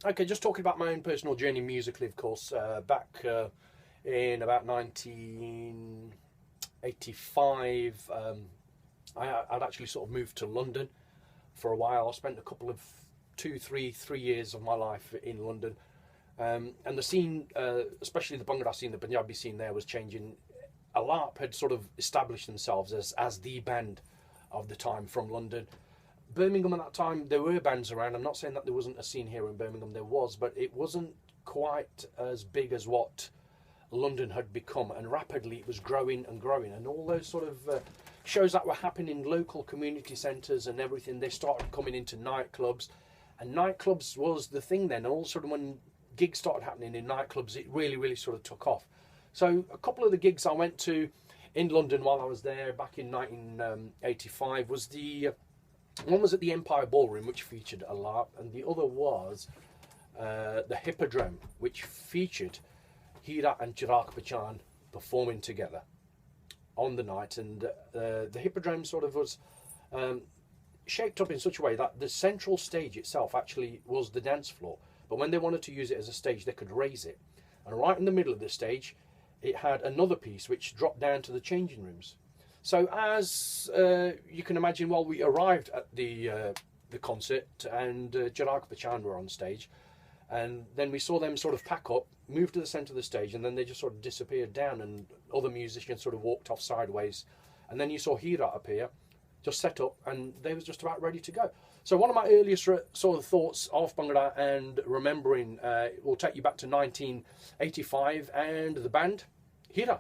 Okay, just talking about my own personal journey musically, of course. Back in about 1985, I'd actually sort of moved to London for a while. I spent a couple of 3 years of my life in London, and the scene, especially the Bhangra scene, the Punjabi scene, there was changing. Alap had sort of established themselves as the band of the time from London. Birmingham at that time, there were bands around. I'm not saying that there wasn't a scene here in Birmingham, there was, but it wasn't quite as big as what London had become, and rapidly it was growing and growing, and all those sort of shows that were happening in local community centres and everything, they started coming into nightclubs, and nightclubs was the thing then. All of a sudden, when gigs started happening in nightclubs, it really sort of took off. So a couple of the gigs I went to in London while I was there back in 1985 was one was at the Empire Ballroom, which featured a LARP, and the other was the Hippodrome, which featured Hira and Chirag Pachan performing together on the night. And the Hippodrome sort of was shaped up in such a way that the central stage itself actually was the dance floor. But when they wanted to use it as a stage, they could raise it. And right in the middle of the stage, it had another piece which dropped down to the changing rooms. So as you can imagine, while we arrived at the concert, and Chirag Pachan were on stage, and then we saw them sort of pack up, move to the centre of the stage, and then they just sort of disappeared down, and other musicians sort of walked off sideways, and then you saw Hira appear, just set up, and they was just about ready to go. So one of my earliest sort of thoughts of Bhangra and remembering will take you back to 1985 and the band Hira.